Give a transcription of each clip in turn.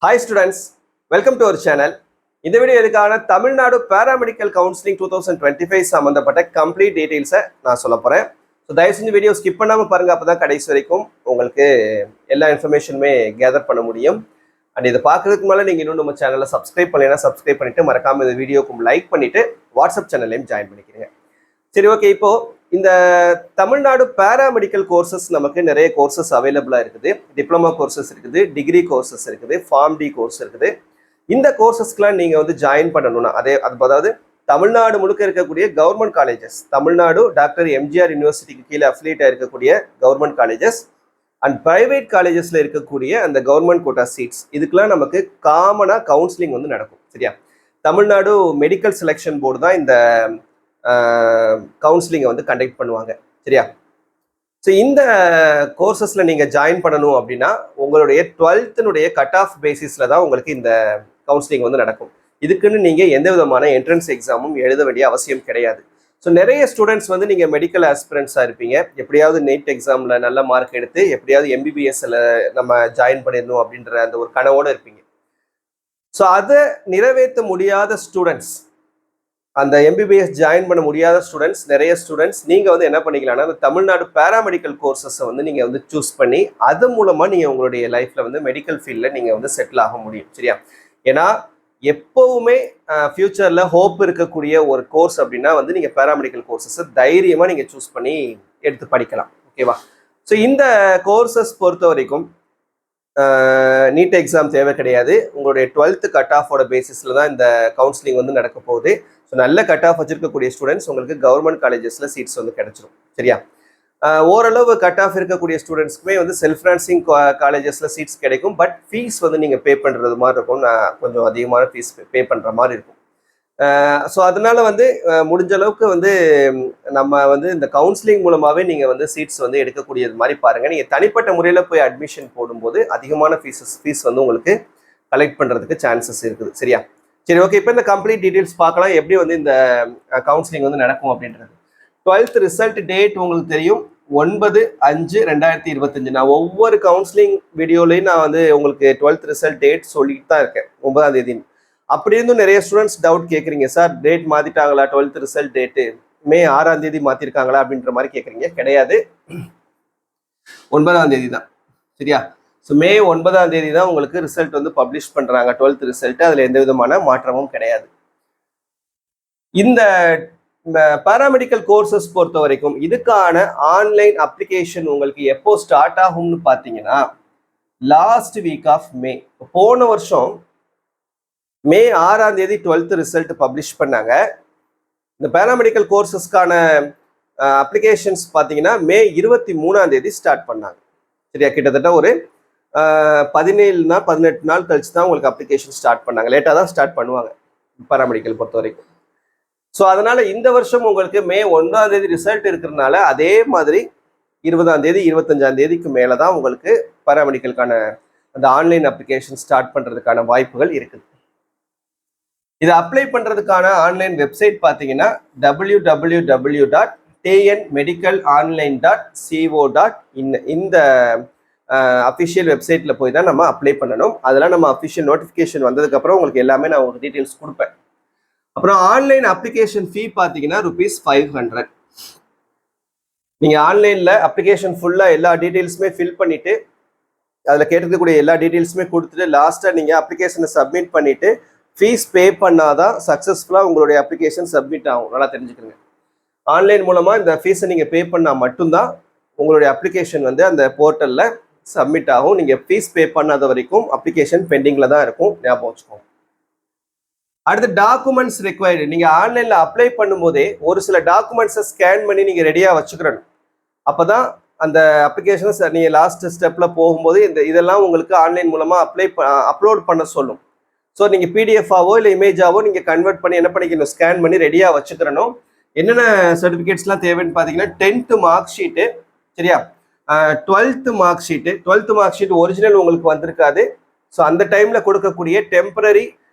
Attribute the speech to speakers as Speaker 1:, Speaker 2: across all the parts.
Speaker 1: Hi students, welcome to our channel. இந்த video எதுக்கான Tamil Nadu paramedical counselling 2025 சம்பந்தப்பட்ட complete டீடைல்ஸை நான் சொல்ல போகிறேன். ஸோ தயவு செஞ்சு வீடியோ ஸ்கிப் பண்ணாமல் பாருங்கள், அப்போ தான் கடைசி வரைக்கும் உங்களுக்கு எல்லா இன்ஃபர்மேஷனுமே கேதர் பண்ண முடியும். அண்ட் இதை பார்க்கறதுக்கு மேலே நீங்கள் இன்னும் நம்ம சேனலை சப்ஸ்கிரைப் பண்ணலைன்னா சப்ஸ்கிரைப் பண்ணிவிட்டு மறக்காமல் இந்த வீடியோக்கும் லைக் பண்ணிவிட்டு வாட்ஸ்அப் சேனல்லையும் ஜாயின் பண்ணிக்கிறீங்க. சரி, ஓகே. இப்போது இந்த தமிழ்நாடு பாராமெடிக்கல் கோர்சஸ் நமக்கு நிறைய கோர்சஸ் அவைலபிளாக இருக்குது. டிப்ளமா கோர்சஸ் இருக்குது, டிகிரி கோர்சஸ் இருக்குது, ஃபார்ம் டி கோர்ஸ் இருக்குது. இந்த கோர்சஸ்க்கெலாம் நீங்கள் வந்து ஜாயின் பண்ணணும்னா அதாவது தமிழ்நாடு முழுக்க இருக்கக்கூடிய government colleges, Tamil Nadu doctor MGR யூனிவர்சிட்டிக்கு கீழே அஃபிலியேட்டாக இருக்கக்கூடிய கவர்மெண்ட் காலேஜஸ் அண்ட் ப்ரைவேட் காலேஜஸில் இருக்கக்கூடிய அந்த கவர்மெண்ட் கோட்டா சீட்ஸ், இதுக்கெலாம் நமக்கு காமனாக கவுன்சிலிங் வந்து நடக்கும். சரியா? தமிழ்நாடு மெடிக்கல் செலெக்ஷன் போர்டு தான் இந்த கவுன்சிலிங்கை வந்து கண்டக்ட் பண்ணுவாங்க. சரியா? ஸோ இந்த கோர்சஸில் நீங்கள் ஜாயின் பண்ணணும் அப்படின்னா உங்களுடைய 12th கட் ஆஃப் பேசிஸில் தான் உங்களுக்கு இந்த கவுன்சிலிங் வந்து நடக்கும். இதுக்குன்னு நீங்கள் எந்த விதமான என்ட்ரன்ஸ் எக்ஸாமும் எழுத வேண்டிய அவசியம் கிடையாது. ஸோ நிறைய ஸ்டூடெண்ட்ஸ் வந்து நீங்கள் மெடிக்கல் ஆஸ்பிரண்ட்ஸாக இருப்பீங்க. எப்படியாவது நீட் எக்ஸாமில் நல்ல மார்க் எடுத்து எப்படியாவது எம்பிபிஎஸ்ல நம்ம ஜாயின் பண்ணிடணும் அப்படின்ற அந்த ஒரு கனவோடு இருப்பீங்க. ஸோ அதை நிறைவேற்ற முடியாத ஸ்டூடெண்ட்ஸ், அந்த எம்பிபிஎஸ் ஜாயின் பண்ண முடியாத ஸ்டூடெண்ட்ஸ், நிறைய ஸ்டூடெண்ட்ஸ் நீங்கள் வந்து என்ன பண்ணிக்கலாம்னா அந்த தமிழ்நாடு பாராமெடிக்கல் கோர்சஸை வந்து நீங்கள் வந்து சூஸ் பண்ணி அது மூலமாக நீங்கள் உங்களுடைய லைஃப்பில் வந்து மெடிக்கல் ஃபீல்டில் நீங்கள் வந்து செட்டில் ஆக முடியும். சரியா? ஏன்னா எப்போவுமே ஃப்யூச்சரில் ஹோப் இருக்கக்கூடிய ஒரு கோர்ஸ் அப்படின்னா வந்து நீங்கள் பாராமெடிக்கல் கோர்சஸை தைரியமாக நீங்கள் சூஸ் பண்ணி எடுத்து படிக்கலாம். ஓகேவா? ஸோ இந்த கோர்சஸ் பொறுத்த வரைக்கும் நீட் எக்ஸாம் தேவை கிடையாது. உங்களுடைய 12th கட் ஆஃபோட பேசிஸில் தான் இந்த கவுன்சிலிங் வந்து நடக்க போகுது. ஸோ நல்ல கட் ஆஃப் வச்சிருக்கக்கூடிய ஸ்டூடெண்ட்ஸ் உங்களுக்கு கவர்மெண்ட் காலேஜஸில் சீட்ஸ் வந்து கிடைச்சிடும். சரியா? ஓரளவு கட் ஆஃப் இருக்கக்கூடிய ஸ்டூடெண்ட்ஸ்க்குமே வந்து செல்ஃப் ஃபினான்சிங் காலேஜஸில் சீட்ஸ் கிடைக்கும். பட் ஃபீஸ் வந்து நீங்கள் பே பண்ணுறது மாதிரி இருக்கும். கொஞ்சம் அதிகமான ஃபீஸ் பே பண்ணுற மாதிரி இருக்கும். ஸோ அதனால வந்து முடிஞ்ச அளவுக்கு வந்து நம்ம வந்து இந்த கவுன்சிலிங் மூலமாகவே நீங்கள் வந்து சீட்ஸ் வந்து எடுக்கக்கூடியது மாதிரி பாருங்கள். நீங்கள் தனிப்பட்ட முறையில் போய் அட்மிஷன் போடும்போது அதிகமான ஃபீஸ் வந்து உங்களுக்கு கலெக்ட் பண்ணுறதுக்கு சான்சஸ் இருக்குது. சரியா? சரி, ஓகே. இப்போ இந்த கம்ப்ளீட் டீட்டெயில்ஸ் பார்க்கலாம், எப்படி வந்து இந்த கவுன்சிலிங் வந்து நடக்கும் அப்படின்றது. 12th ரிசல்ட் டேட் உங்களுக்கு தெரியும், 9/5/2025. நான் ஒவ்வொரு கவுன்சிலிங் வீடியோலையும் நான் வந்து உங்களுக்கு 12th ரிசல்ட் டேட் சொல்லிட்டு தான் இருக்கேன், 9ஆம் தேதி. அப்படி இருந்தும் நிறைய ஸ்டூடெண்ட்ஸ் டவுட் கேட்குறீங்க, சார் டேட் மாற்றிட்டாங்களா, 12th ரிசல்ட் டேட்டு மே 6ஆம் தேதி மாற்றிருக்காங்களா அப்படின்ற மாதிரி கேட்குறீங்க. கிடையாது, 9ஆம் தேதி தான். சரியா? ஸோ மே 9ஆம் தேதி தான் உங்களுக்கு ரிசல்ட் வந்து பப்ளிஷ் பண்ணுறாங்க, 12th ரிசல்ட். அதில் எந்த விதமான மாற்றமும் கிடையாது. இந்த பாராமெடிக்கல் கோர்சஸ் பொறுத்த வரைக்கும் இதுக்கான ஆன்லைன் அப்ளிகேஷன் உங்களுக்கு எப்போ ஸ்டார்ட் ஆகும்னு பார்த்தீங்கன்னா லாஸ்ட் வீக் ஆஃப் மே. போன வருஷம் மே 6ஆம் தேதி 12th ரிசல்ட் பப்ளிஷ் பண்ணாங்க. இந்த பாராமெடிக்கல் கோர்சஸ்க்கான அப்ளிகேஷன்ஸ் பார்த்தீங்கன்னா மே 23ஆம் தேதி ஸ்டார்ட் பண்ணாங்க. சரியா? கிட்டத்தட்ட ஒரு 17 நாள் கழிச்சு தான் உங்களுக்கு அப்ளிகேஷன் ஸ்டார்ட் பண்ணாங்க. லேட்டாக தான் ஸ்டார்ட் பண்ணுவாங்க பாராமெடிக்கல் பொறுத்த வரைக்கும். ஸோ அதனால இந்த வருஷம் உங்களுக்கு மே 1ஆம் தேதி ரிசல்ட் இருக்கிறதுனால அதே மாதிரி 20ஆம் தேதி 25ஆம் தேதிக்கு மேலே தான் உங்களுக்கு பாராமெடிக்கலுக்கான அந்த ஆன்லைன் அப்ளிகேஷன் ஸ்டார்ட் பண்ணுறதுக்கான வாய்ப்புகள் இருக்குது. இதை அப்ளை பண்ணுறதுக்கான ஆன்லைன் வெப்சைட் பார்த்தீங்கன்னா www.tnmedicalonline.co.in. இந்த அஃபிஷியல் வெப்சைட்டில் போய் தான் நம்ம அப்ளை பண்ணணும். அதெல்லாம் நம்ம அஃபிஷியல் நோட்டிஃபிகேஷன் வந்ததுக்கப்புறம் உங்களுக்கு எல்லாமே நான் உங்களுக்கு டீட்டெயில்ஸ் கொடுப்பேன். அப்புறம் ஆன்லைன் அப்ளிகேஷன் ஃபீ பார்த்தீங்கன்னா ₹500. நீங்கள் ஆன்லைனில் அப்ளிகேஷன் ஃபுல்லாக எல்லா டீட்டெயில்ஸுமே ஃபில் பண்ணிவிட்டு அதில் கேட்டிருக்கக்கூடிய எல்லா டீட்டெயில்ஸுமே கொடுத்துட்டு லாஸ்ட்டாக நீங்கள் அப்ளிகேஷனை சப்மிட் பண்ணிவிட்டு ஃபீஸ் பே பண்ணாதான் சக்ஸஸ்ஃபுல்லாக உங்களுடைய அப்ளிகேஷன் சப்மிட் ஆகும். நல்லா தெரிஞ்சுக்கோங்க. ஆன்லைன் மூலமாக இந்த ஃபீஸை நீங்கள் பே பண்ணால் மட்டும்தான் உங்களுடைய அப்ளிகேஷன் வந்து அந்த போர்ட்டலில் சப்மிட் ஆகும். நீங்கள் ஃபீஸ் பே பண்ணாத வரைக்கும் அப்ளிகேஷன் பெண்டிங்கில் தான் இருக்கும், ஞாபகம் வச்சுக்கோங்க. அடுத்து டாக்குமெண்ட்ஸ் ரிக்வயர்டு. நீங்கள் ஆன்லைனில் அப்ளை பண்ணும்போதே ஒரு சில டாக்குமெண்ட்ஸை ஸ்கேன் பண்ணி நீங்கள் ரெடியாக வச்சுக்கிறணும். அப்போ தான் அந்த அப்ளிகேஷனை நீங்கள் லாஸ்ட் ஸ்டெப்பில் போகும்போது இதெல்லாம் உங்களுக்கு ஆன்லைன் மூலமாக அப்லோட் பண்ண சொல்லும். ஸோ நீங்கள் பிடிஎஃபாவோ இல்லை இமேஜாவோ நீங்கள் கன்வெர்ட் பண்ணி என்ன பண்ணிக்கணும், ஸ்கேன் பண்ணி ரெடியாக வச்சுக்கிறணும். என்னென்ன சர்டிஃபிகேட்ஸ்லாம் தேவைன்னு பார்த்தீங்கன்னா 10th மார்க் ஷீட்டு. சரியா? 12th மார்க் ஷீட் ஒரிஜினல் உங்களுக்கு வந்திருக்காது. ஸோ அந்த டைமில் கொடுக்கக்கூடிய டெம்பரரி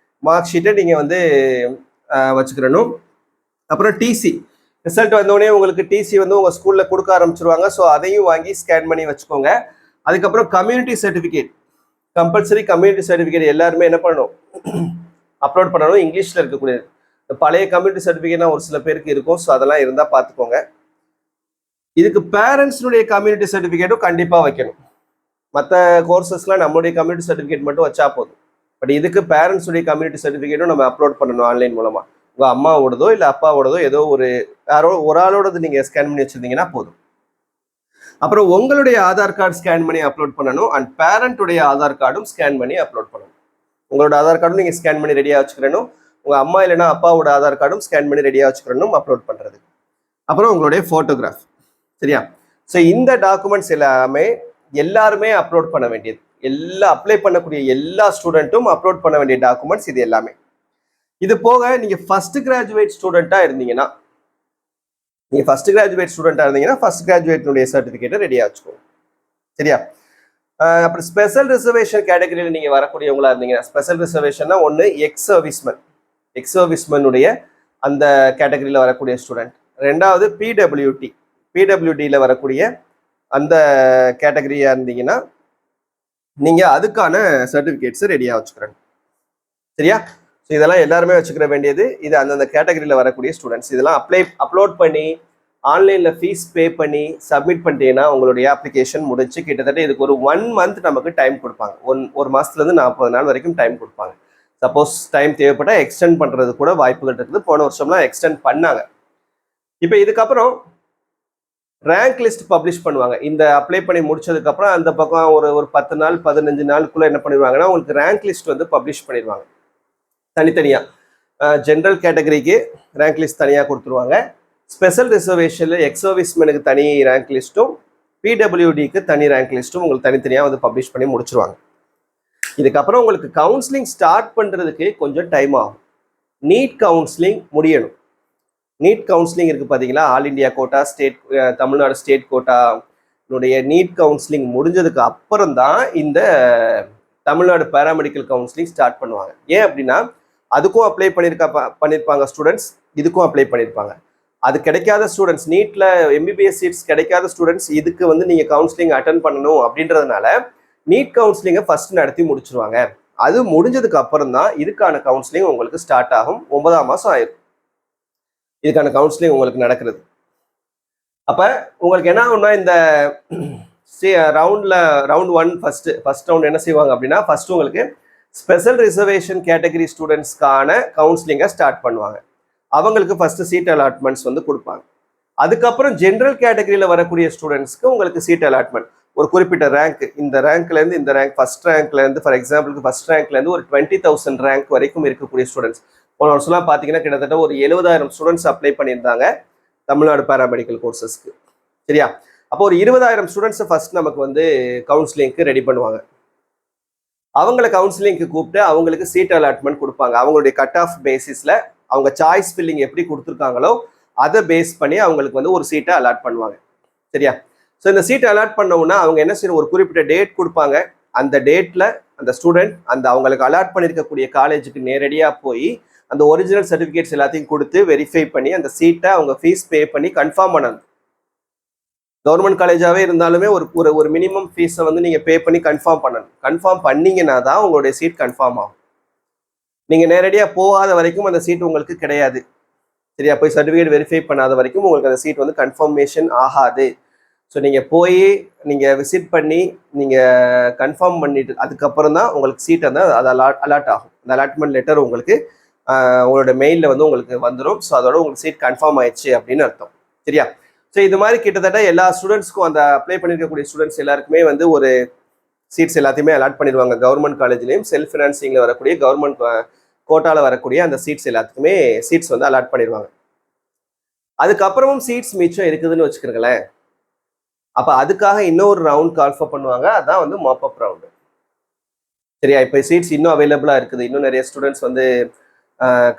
Speaker 1: மார்க் ஷீட்டை நீங்கள் வந்து வச்சுக்கிறணும். அப்புறம் டிசி ரிசல்ட் வந்தோடனே உங்களுக்கு டிசி வந்து உங்கள் ஸ்கூலில் கொடுக்க ஆரம்பிச்சிருவாங்க. ஸோ அதையும் வாங்கி ஸ்கேன் பண்ணி வச்சுக்கோங்க. அதுக்கப்புறம் கம்யூனிட்டி கம்பல்சரி கம்யூனிட்டி சர்டிஃபிகேட் எல்லாருமே என்ன பண்ணணும், அப்லோட் பண்ணணும். இங்கிலீஷில் இருக்கக்கூடியது. பழைய கம்யூனிட்டி சர்டிஃபிகேட்னா ஒரு சில பேருக்கு இருக்கும். ஸோ அதெல்லாம் இருந்தால் பார்த்துக்கோங்க. இதுக்கு பேரண்ட்ஸுடைய கம்யூனிட்டி சர்டிஃபிகேட்டும் கண்டிப்பாக வைக்கணும். மற்ற கோர்சஸ்லாம் நம்மளுடைய கம்யூனிட்டி சர்டிஃபிகேட் மட்டும் வச்சா போதும். பட் இதுக்கு பேரண்ட்ஸுடைய கம்யூனிட்டி சர்டிஃபிகேட்டும் நம்ம அப்லோட் பண்ணணும் ஆன்லைன் மூலமாக. உங்கள் அம்மாவோடதோ இல்லை அப்பாவோடதோ ஏதோ யாரோ ஒரு ஆளோடது நீங்கள் ஸ்கேன் பண்ணி வச்சுருந்தீங்கன்னா போதும். அப்புறம் உங்களுடைய ஆதார் கார்டு ஸ்கேன் பண்ணி அப்லோட் பண்ணணும். அண்ட் பேரண்ட்டுடைய ஆதார் கார்டும் ஸ்கேன் பண்ணி அப்லோட் பண்ணணும். உங்களோட ஆதார் கார்டும் நீங்கள் ஸ்கேன் பண்ணி ரெடியாக வச்சுக்கிறணும். உங்கள் அம்மா இல்லைன்னா அப்பாவோட ஆதார் கார்டும் ஸ்கேன் பண்ணி ரெடியாக வச்சுக்கிறணும் அப்லோட் பண்ணுறது. அப்புறம் உங்களுடைய ஃபோட்டோகிராஃப். சரியா? ஸோ இந்த டாக்குமெண்ட்ஸ் எல்லாருமே அப்லோட் பண்ண வேண்டியது. அப்ளை பண்ணக்கூடிய எல்லா ஸ்டூடெண்ட்டும் அப்லோட் பண்ண வேண்டிய டாக்குமெண்ட்ஸ் இது எல்லாமே. இது போக நீங்கள் ஃபர்ஸ்ட் கிராஜுவேட் ஸ்டூடெண்ட்டாக இருந்தீங்கன்னா ஃபர்ஸ்ட் கிராஜுவேட்னுடைய சர்டிஃபிகேட்டை ரெடியாக வச்சுக்கோங்க. சரியா? அப்புறம் ஸ்பெஷல் ரிசர்வேஷன் கேட்டகரியில் நீங்கள் வரக்கூடியவங்களா இருந்தீங்கன்னா, ஸ்பெஷல் ரிசர்வேஷன்னா ஒன்று எக்ஸ் சர்வீஸ்மனுடைய அந்த கேட்டகரியில் வரக்கூடிய ஸ்டூடெண்ட். ரெண்டாவது பிடபிள்யூடியில் வரக்கூடிய அந்த கேட்டகரியாக இருந்தீங்கன்னா நீங்கள் அதுக்கான சர்டிஃபிகேட்ஸை ரெடியாக வச்சுக்கிறேன். சரியா? ஸோ இதெல்லாம் எல்லாருமே வச்சுக்கிற வேண்டியது. இது அந்தந்த கேட்டகரியில் வரக்கூடிய ஸ்டூடெண்ட்ஸ். இதெல்லாம் அப்லோட் பண்ணி ஆன்லைனில் ஃபீஸ் பே பண்ணி சப்மிட் பண்ணிட்டீங்கன்னா உங்களுடைய அப்ளிகேஷன் முடிச்சு கிட்டத்தட்ட இதுக்கு ஒரு 1 மந்த் நமக்கு டைம் கொடுப்பாங்க. ஒரு மாதத்துலேருந்து 40 நாள் வரைக்கும் டைம் கொடுப்பாங்க. சப்போஸ் டைம் தேவைப்பட்டால் எக்ஸ்டெண்ட் பண்ணுறது கூட வாய்ப்புகள் இருக்குது. போன வருஷம்லாம் எக்ஸ்டெண்ட் பண்ணாங்க. இப்போ இதுக்கப்புறம் ரேங்க் லிஸ்ட் பப்ளிஷ் பண்ணுவாங்க. இந்த அப்ளை பண்ணி முடிச்சதுக்கப்புறம் அந்த பக்கம் ஒரு 10 நாள் 15 நாளுக்குள்ளே என்ன பண்ணிடுவாங்கன்னா உங்களுக்கு ரேங்க் லிஸ்ட் வந்து பப்ளிஷ் பண்ணிடுவாங்க. தனித்தனியாக ஜென்ரல் கேட்டகரிக்கு ரேங்க் லிஸ்ட் தனியாக கொடுத்துருவாங்க. ஸ்பெஷல் ரிசர்வேஷனில் எக்ஸ் சர்வீஸ்மேனுக்கு தனி ரேங்க் லிஸ்ட்டும் பிடபிள்யூடிக்கு தனி ரேங்க் லிஸ்ட்டும் உங்களுக்கு தனித்தனியாக வந்து பப்ளிஷ் பண்ணி முடிச்சிருவாங்க. இதுக்கப்புறம் உங்களுக்கு கவுன்சிலிங் ஸ்டார்ட் பண்ணுறதுக்கு கொஞ்சம் டைம் ஆகும். நீட் கவுன்சிலிங் முடியணும். நீட் கவுன்சிலிங் இருக்குது பார்த்தீங்களா, all India quota, Tamil Nadu state கோட்டானுடைய நீட் கவுன்சிலிங் முடிஞ்சதுக்கு அப்புறம் தான் இந்த தமிழ்நாடு பேராமெடிக்கல் கவுன்சிலிங் ஸ்டார்ட் பண்ணுவாங்க. ஏன் அப்படின்னா அதுக்கும் அப்ளை பண்ணியிருப்பாங்க ஸ்டூடெண்ட்ஸ், இதுக்கும் அப்ளை பண்ணியிருப்பாங்க. அது கிடைக்காத ஸ்டூடெண்ட்ஸ், நீட்டில் எம்பிபிஎஸ் சீட்ஸ் கிடைக்காத ஸ்டூடெண்ட்ஸ் இதுக்கு வந்து நீங்கள் கவுன்சிலிங் அட்டன் பண்ணணும் அப்படின்றதுனால நீட் கவுன்சிலிங்கை ஃபர்ஸ்ட் நடத்தி முடிச்சிருவாங்க. அது முடிஞ்சதுக்கு அப்புறம் தான் இதுக்கான கவுன்சிலிங் உங்களுக்கு ஸ்டார்ட் ஆகும். 9ஆம் மாதம் ஆயிடும் இதுக்கான கவுன்சிலிங் உங்களுக்கு நடக்கிறது. அப்போ உங்களுக்கு என்ன ஆகும்னா இந்த ரவுண்ட் 1 ஃபர்ஸ்ட் ரவுண்ட் என்ன செய்வாங்க அப்படின்னா ஃபர்ஸ்ட் உங்களுக்கு ஸ்பெஷல் ரிசர்வேஷன் கேட்டகரி ஸ்டூடெண்ட்ஸ்க்கான கவுன்சிலிங்கை ஸ்டார்ட் பண்ணுவாங்க. அவங்களுக்கு ஃபர்ஸ்ட் சீட் அலாட்மெண்ட்ஸ் வந்து கொடுப்பாங்க. அதுக்கப்புறம் ஜென்ரல் கேட்டகரியில் வரக்கூடிய ஸ்டூடெண்ட்ஸ்க்கு உங்களுக்கு சீட் அலாட்மெண்ட் ஒரு குறிப்பிட்ட ரேங்க், இந்த ரேங்க்லேருந்து இந்த ரேங்க், ஃபர்ஸ்ட் ரேங்க்லேருந்து ஃபார் எக்ஸாம்பிளுக்கு ஃபர்ஸ்ட் ரேங்க்லேருந்து ஒரு 20,000 ரேங்க் வரைக்கும் இருக்கக்கூடிய ஸ்டூடெண்ட்ஸ். போன வருஷம்லாம் பார்த்தீங்கன்னா கிட்டத்தட்ட ஒரு 70,000 ஸ்டூடெண்ட்ஸ் அப்ளை பண்ணியிருந்தாங்க தமிழ்நாடு பேராமெடிக்கல் கோர்சஸ்க்கு. சரியா? அப்போ ஒரு 20,000 ஸ்டூடெண்ட்ஸை ஃபர்ஸ்ட் நமக்கு வந்து கவுன்சிலிங்க்கு ரெடி பண்ணுவாங்க. அவங்கள கவுன்சிலிங்க்கு கூப்பிட்டு அவங்களுக்கு சீட் அலாட்மெண்ட் கொடுப்பாங்க. அவங்களுடைய கட் ஆஃப் பேசிஸில் அவங்க சாய்ஸ் ஃபில்லிங் எப்படி கொடுத்துருக்காங்களோ அதை பேஸ் பண்ணி அவங்களுக்கு வந்து ஒரு சீட்டை அலாட் பண்ணுவாங்க. சரியா? ஸோ இந்த சீட்டை அலாட் பண்ணவுன்னா அவங்க என்ன செய்யணும், ஒரு குறிப்பிட்ட டேட் கொடுப்பாங்க. அந்த டேட்டில் அந்த ஸ்டூடெண்ட் அவங்களுக்கு அலாட் பண்ணியிருக்கக்கூடிய காலேஜுக்கு நேரடியாக போய் அந்த ஒரிஜினல் சர்டிஃபிகேட்ஸ் எல்லாத்தையும் கொடுத்து வெரிஃபை பண்ணி அந்த சீட்டை அவங்க ஃபீஸ் பே பண்ணி கன்ஃபார்ம் பண்ணணும். கவர்மெண்ட் காலேஜாகவே இருந்தாலுமே ஒரு மினிமம் ஃபீஸை வந்து நீங்கள் பே பண்ணி கன்ஃபார்ம் பண்ணணும். கன்ஃபார்ம் பண்ணிங்கன்னா தான் உங்களுடைய சீட் கன்ஃபார்ம் ஆகும். நீங்கள் நேரடியாக போகாத வரைக்கும் அந்த சீட் உங்களுக்கு கிடையாது. சரியா? போய் சர்டிஃபிகேட் வெரிஃபை பண்ணாத வரைக்கும் உங்களுக்கு அந்த சீட் வந்து கன்ஃபர்மேஷன் ஆகாது. ஸோ நீங்கள் போய் நீங்கள் விசிட் பண்ணி நீங்கள் கன்ஃபார்ம் பண்ணிட்டு அதுக்கப்புறம் தான் உங்களுக்கு சீட் வந்து அது அலாட் ஆகும். அந்த அலாட்மெண்ட் லெட்டர் உங்களுக்கு உங்களோட மெயிலில் வந்து உங்களுக்கு வந்துடும். ஸோ அதோட உங்களுக்கு சீட் கன்ஃபார்ம் ஆயிடுச்சு அப்படின்னு அர்த்தம். சரியா? ஸோ இது மாதிரி கிட்டத்தட்ட எல்லா ஸ்டூடெண்ட்ஸ்க்கும் அந்த அப்ளை பண்ணியிருக்கக்கூடிய ஸ்டூடெண்ட்ஸ் எல்லாருக்குமே வந்து ஒரு சீட்ஸ் எல்லாத்தையுமே அலாட் பண்ணிடுவாங்க. கவர்மெண்ட் காலேஜ்லேயும் செல்ஃப் ஃபினான்சிங்கில் வரக்கூடிய கவர்மெண்ட் கோட்டாவில் வரக்கூடிய அந்த சீட்ஸ் எல்லாத்துக்குமே சீட்ஸ் வந்து அலாட் பண்ணிடுவாங்க. அதுக்கப்புறமும் சீட்ஸ் மிச்சம் இருக்குதுன்னு வச்சுக்கிறீங்களேன். அப்போ அதுக்காக இன்னொரு ரவுண்ட் கால்ஃபர் பண்ணுவாங்க. அதான் வந்து மாப்அப் ரவுண்டு. சரியா? இப்போ சீட்ஸ் இன்னும் அவைலபிளாக இருக்குது, இன்னும் நிறைய ஸ்டூடெண்ட்ஸ் வந்து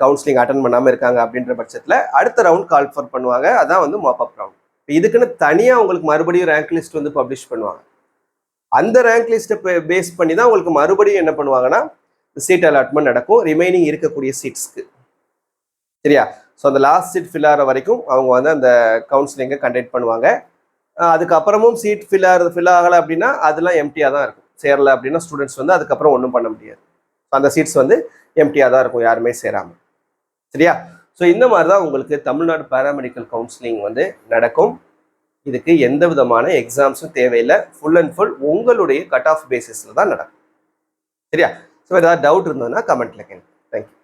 Speaker 1: கவுன்சிலிங் அட்டன் பண்ணாமல் இருக்காங்க அப்படின்ற பட்சத்தில் அடுத்த ரவுண்ட் கால்ஃபர் பண்ணுவாங்க. அதான் வந்து மாப்அப் ரவுண்ட். இப்போ இதுக்குன்னு தனியாக உங்களுக்கு மறுபடியும் ரேங்க் லிஸ்ட் வந்து பப்ளிஷ் பண்ணுவாங்க. அந்த ரேங்க் லிஸ்ட்டை பேஸ் பண்ணி தான் உங்களுக்கு மறுபடியும் என்ன பண்ணுவாங்கன்னா சீட் அலாட்மெண்ட் நடக்கும் ரிமைனிங் இருக்கக்கூடிய சீட்ஸ்க்கு. சரியா? ஸோ அந்த லாஸ்ட் சீட் ஃபில் ஆகிற வரைக்கும் அவங்க வந்து அந்த கவுன்சிலிங்கை கண்டக்ட் பண்ணுவாங்க. அதுக்கப்புறமும் சீட் ஃபில் ஆகலை அப்படின்னா அதெல்லாம் எம்டியாக தான் இருக்கும். சேரல அப்படின்னா ஸ்டூடெண்ட்ஸ் வந்து அதுக்கப்புறம் ஒன்றும் பண்ண முடியாது. அந்த சீட்ஸ் வந்து எம்டியாக தான் இருக்கும், யாருமே சேராமல். சரியா? ஸோ இந்த மாதிரி தான் உங்களுக்கு தமிழ்நாடு பேராமெடிக்கல் கவுன்சிலிங் வந்து நடக்கும். இதுக்கு எந்த விதமான எக்ஸாம்ஸும் தேவையில்லை. ஃபுல் அண்ட் ஃபுல் உங்களுடைய கட் ஆஃப் பேசிஸில் தான் நடக்கும். சரியா? ஸோ ஏதாவது டவுட் இருந்ததுன்னா கமெண்ட்ல கேளுங்க. தேங்க்யூ.